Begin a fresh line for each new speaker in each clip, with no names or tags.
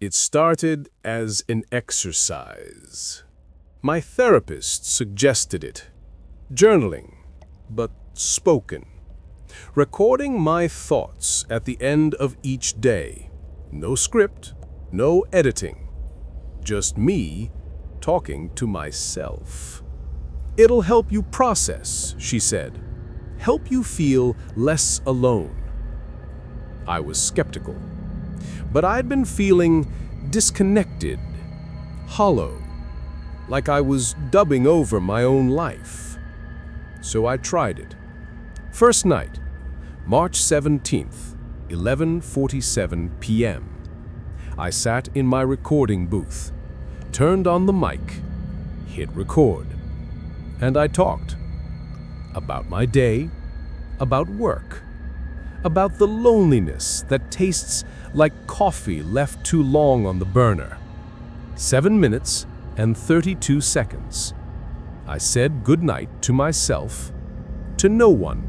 It started as an exercise. My therapist suggested it. Journaling, but spoken. Recording my thoughts at the end of each day. No script, no editing. Just me talking to myself. It'll help you process, she said. Help you feel less alone. I was skeptical. But I'd been feeling disconnected, hollow, like I was dubbing over my own life. So I tried it. First night, March 17th, 11:47 p.m. I sat in my recording booth, turned on the mic, hit record, and I talked about my day, about work, about the loneliness that tastes like coffee left too long on the burner. 7 minutes and 32 seconds. I said goodnight to myself, to no one,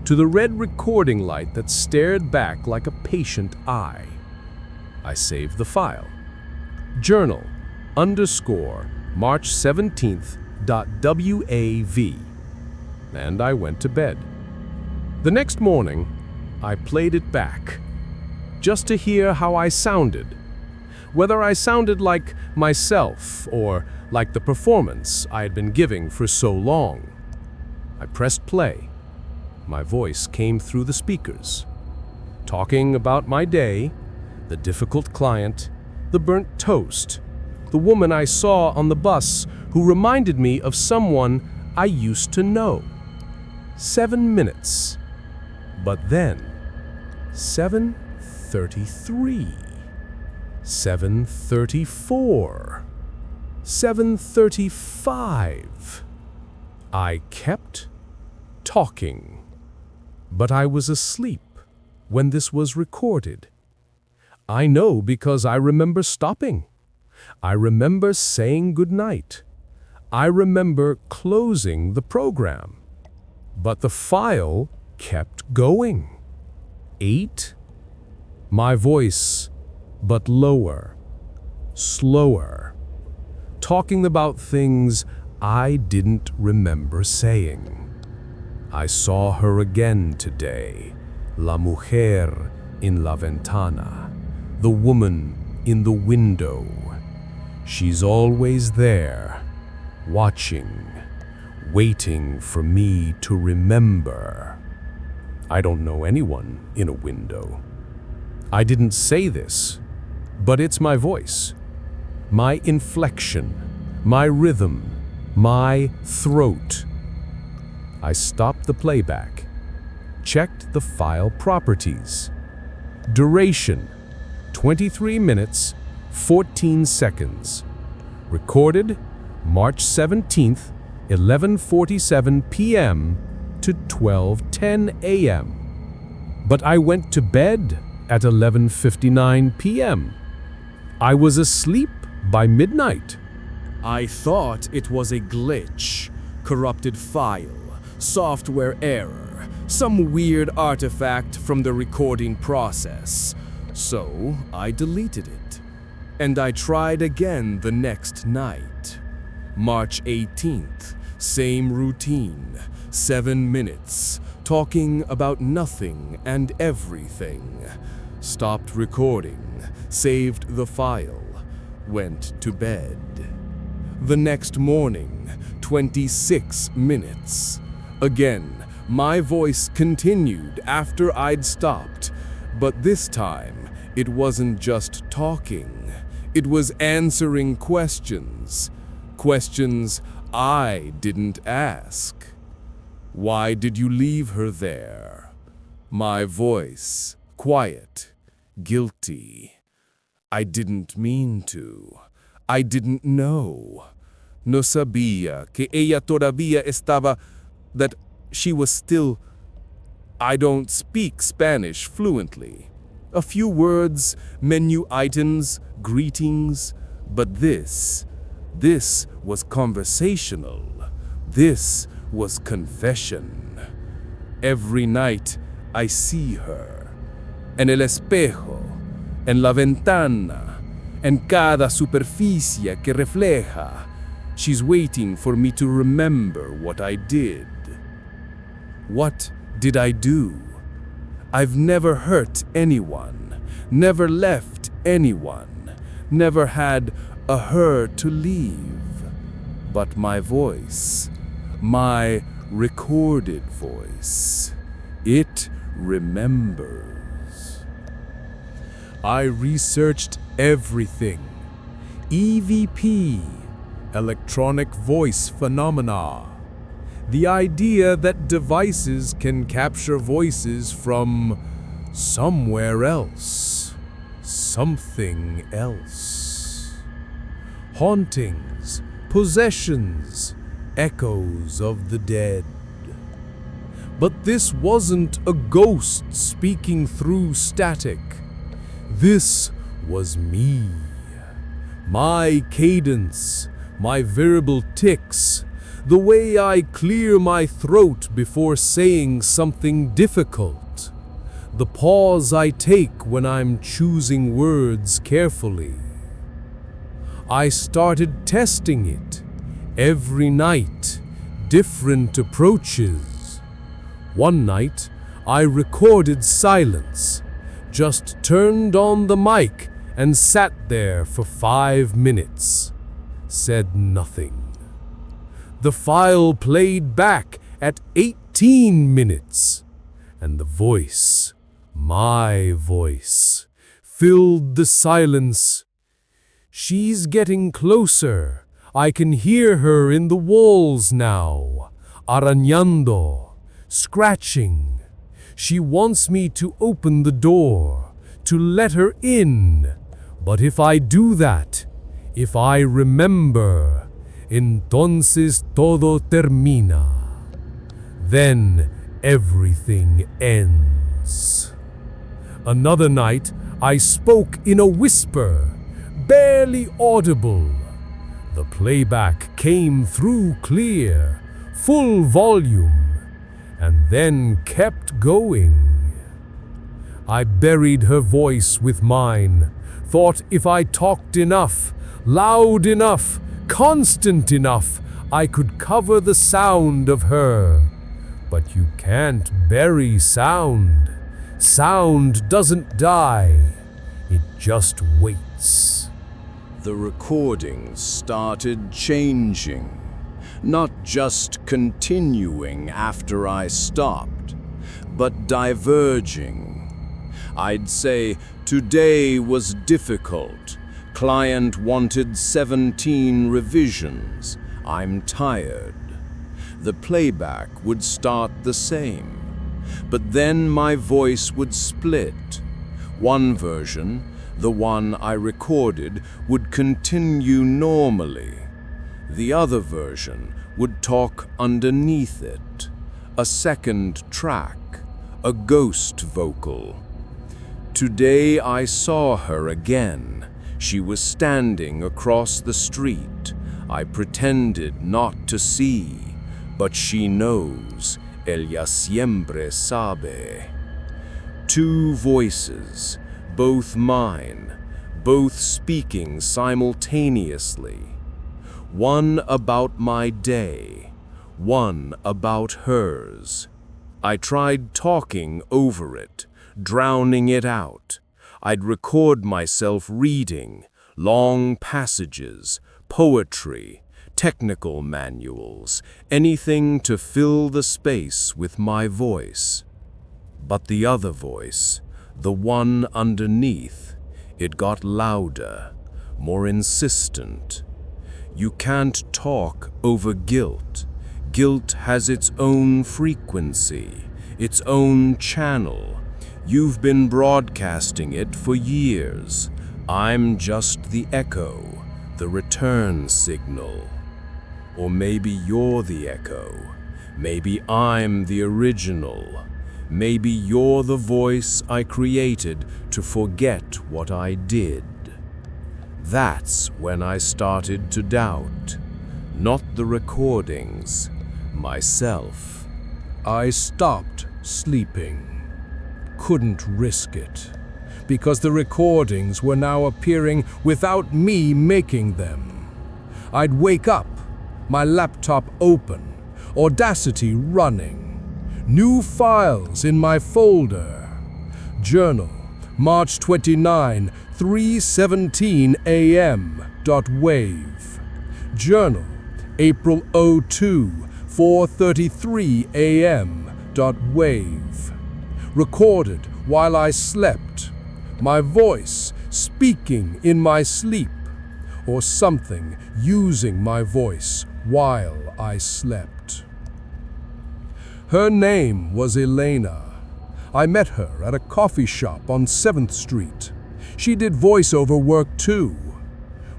to the red recording light that stared back like a patient eye. I saved the file. Journal _March 17th.wav. And I went to bed. The next morning, I played it back, just to hear how I sounded. Whether I sounded like myself or like the performance I had been giving for so long. I pressed play. My voice came through the speakers, talking about my day, the difficult client, the burnt toast, the woman I saw on the bus who reminded me of someone I used to know. 7 minutes. But then, 7:33, 7:34, 7:35. I kept talking. But I was asleep when this was recorded. I know because I remember stopping. I remember saying goodnight. I remember closing the program. But the file kept going. 8. My voice, but lower, slower, talking about things I didn't remember saying. I saw her again today, la mujer en la ventana, the woman in the window. She's always there, watching, waiting for me to remember. I don't know anyone in a window. I didn't say this, but it's my voice, my inflection, my rhythm, my throat. I stopped the playback, checked the file properties. Duration, 23 minutes, 14 seconds. Recorded March 17th, 11:47 p.m. to 12:10 a.m. But I went to bed at 11:59 p.m. I was asleep by midnight.
I thought it was a glitch, corrupted file, software error, some weird artifact from the recording process. So I deleted it. And I tried again the next night. March 18th, same routine, 7 minutes, talking about nothing and everything. Stopped recording, saved the file, went to bed. The next morning, 26 minutes. Again, my voice continued after I'd stopped, but this time it wasn't just talking. It was answering questions. Questions I didn't ask. Why did you leave her there? My voice, quiet, guilty. I didn't mean to. I didn't know. No sabía que ella todavía estaba, that she was still. I don't speak Spanish fluently. A few words, menu items, greetings, but this was conversational. This was confession. Every night I see her. En el espejo, en la ventana, En cada superficie que refleja, she's waiting for me to remember what I did. What did I do? I've never hurt anyone, never left anyone, never had a her to leave. But my voice, my recorded voice, it remembers.
I researched everything. EVP, electronic voice phenomena. The idea that devices can capture voices from somewhere else, something else. Hauntings, possessions, echoes of the dead. But this wasn't a ghost speaking through static. This was me. My cadence, my variable tics, the way I clear my throat before saying something difficult, the pause I take when I'm choosing words carefully. I started testing it. Every night, different approaches. One night, I recorded silence, just turned on the mic and sat there for 5 minutes, said nothing. The file played back at 18 minutes, and the voice, my voice, filled the silence. She's getting closer. I can hear her in the walls now, arañando, scratching. She wants me to open the door, to let her in. But if I do that, if I remember, entonces todo termina. Then everything ends. Another night, I spoke in a whisper, barely audible. The playback came through clear, full volume, and then kept going. I buried her voice with mine, thought if I talked enough, loud enough, constant enough, I could cover the sound of her. But you can't bury sound. Sound doesn't die. It just waits.
The recordings started changing, not just continuing after I stopped, but diverging. I'd say today was difficult. Client wanted 17 revisions. I'm tired. The playback would start the same, but then my voice would split. One version, the one I recorded, would continue normally. The other version would talk underneath it. A second track, a ghost vocal. Today I saw her again. She was standing across the street. I pretended not to see, but she knows. Ella siempre sabe. Two voices, both mine, both speaking simultaneously. One about my day, one about hers. I tried talking over it, drowning it out. I'd record myself reading, long passages, poetry, technical manuals, anything to fill the space with my voice. But the other voice, the one underneath, it got louder, more insistent. You can't talk over guilt. Guilt has its own frequency, its own channel. You've been broadcasting it for years. I'm just the echo, the return signal. Or maybe you're the echo. Maybe I'm the original. Maybe you're the voice I created to forget what I did. That's when I started to doubt. Not the recordings, myself.
I stopped sleeping. Couldn't risk it.
because the recordings were now appearing without me making them. I'd wake up, my laptop open, Audacity running, new files in my folder. Journal, March 29, 3:17 a.m. .wave. Journal, April 02, 4:33 a.m. .wave. Recorded while I slept, my voice speaking in my sleep, or something using my voice while I slept. Her name was Elena. I met her at a coffee shop on 7th Street. She did voiceover work too.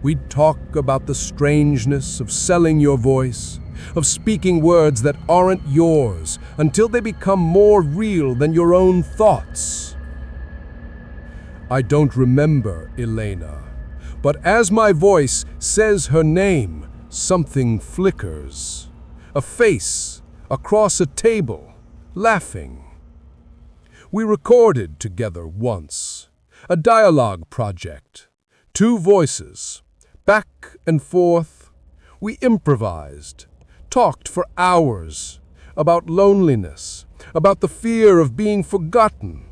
We'd talk about the strangeness of selling your voice, of speaking words that aren't yours until they become more real than your own thoughts. I don't remember Elena, but as my voice says her name, something flickers. A face across a table, laughing. We recorded together once, a dialogue project, 2 voices, back and forth. We improvised, talked for hours about loneliness, about the fear of being forgotten,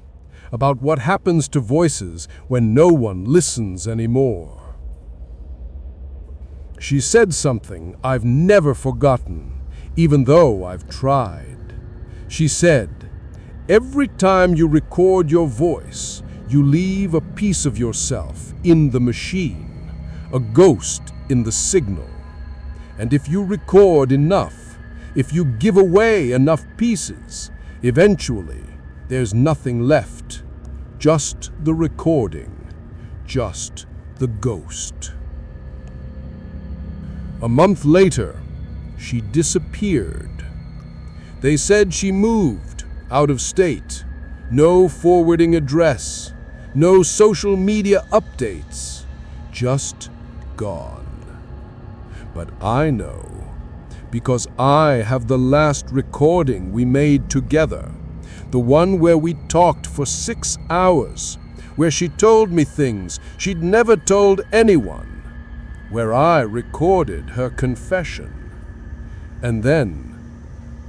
about what happens to voices when no one listens anymore. She said something I've never forgotten, even though I've tried. She said, "Every time you record your voice, you leave a piece of yourself in the machine, a ghost in the signal. And if you record enough, if you give away enough pieces, eventually there's nothing left, just the recording, just the ghost." A month later, she disappeared. They said she moved out of state, no forwarding address, no social media updates, just gone. But I know, because I have the last recording we made together, the one where we talked for 6 hours, where she told me things she'd never told anyone, where I recorded her confession. And then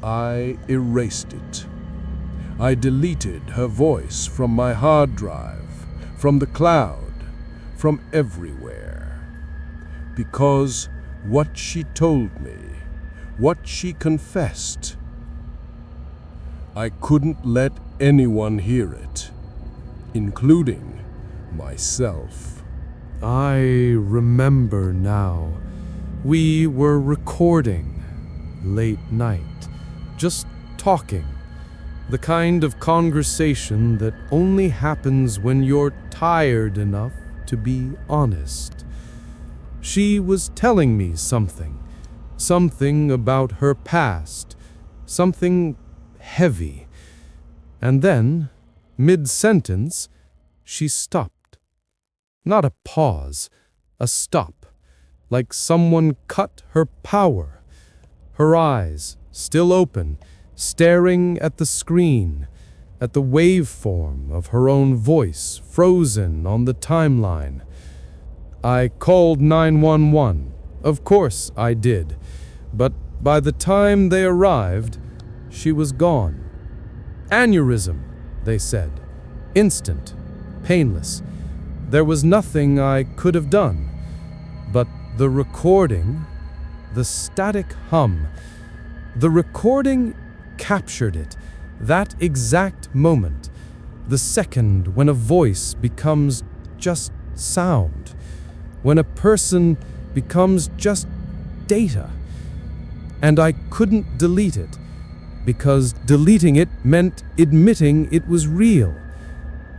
I erased it. I deleted her voice from my hard drive, from the cloud, from everywhere. Because what she told me, what she confessed, I couldn't let anyone hear it, including myself. I remember now. We were recording, late night, just talking. The kind of conversation that only happens when you're tired enough to be honest. She was telling me something about her past, something heavy. And then, mid-sentence, she stopped. Not a pause, a stop, like someone cut her power. Her eyes, still open, staring at the screen, at the waveform of her own voice frozen on the timeline. I called 911. Of course I did. But by the time they arrived, she was gone. Aneurysm, they said. Instant, painless. There was nothing I could have done. But the recording, the static hum, the recording captured it, that exact moment, the second when a voice becomes just sound, when a person becomes just data. And I couldn't delete it, because deleting it meant admitting it was real,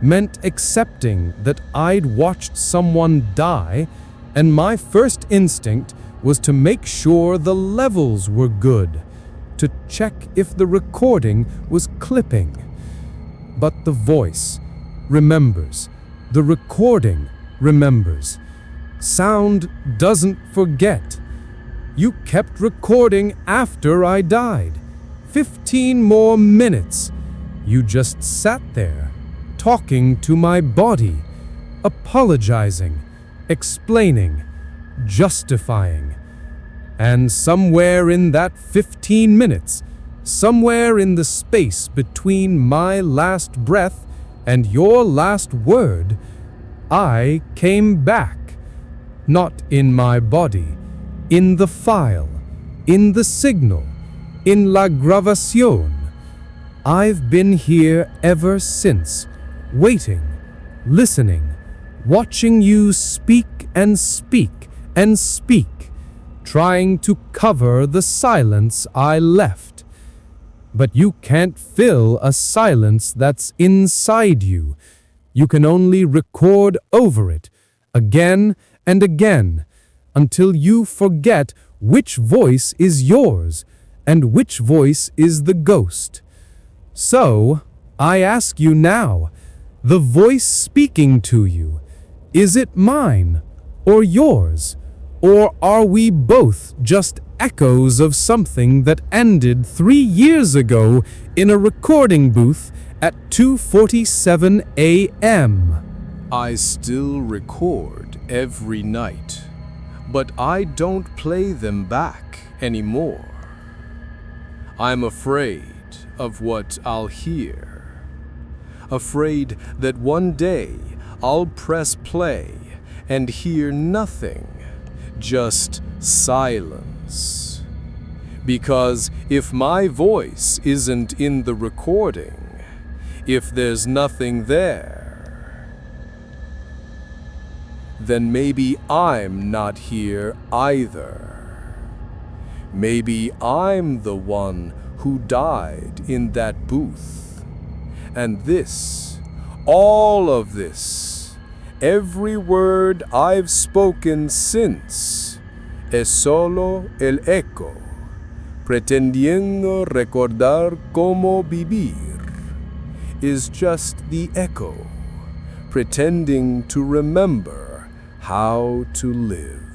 meant accepting that I'd watched someone die, and my first instinct was to make sure the levels were good, to check if the recording was clipping. But the voice remembers. The recording remembers. Sound doesn't forget. You kept recording after I died. 15 more minutes. You just sat there, talking to my body, apologizing, explaining, justifying. And somewhere in that 15 minutes, somewhere in the space between my last breath and your last word, I came back. Not in my body, in the file, in the signal, in la gravación. I've been here ever since, waiting, listening, watching you speak and speak and speak, trying to cover the silence I left. But you can't fill a silence that's inside you. You can only record over it, again and again, until you forget which voice is yours and which voice is the ghost. So, I ask you now, the voice speaking to you, is it mine or yours? Or are we both just echoes of something that ended 3 years ago in a recording booth at 2:47 a.m.?
I still record every night, but I don't play them back anymore. I'm afraid of what I'll hear. Afraid that one day I'll press play and hear nothing, just silence. Because if my voice isn't in the recording, if there's nothing there, then maybe I'm not here either. Maybe I'm the one who died in that booth. And this, all of this, every word I've spoken since, es solo el eco, pretendiendo recordar cómo vivir, is just the echo, pretending to remember how to live.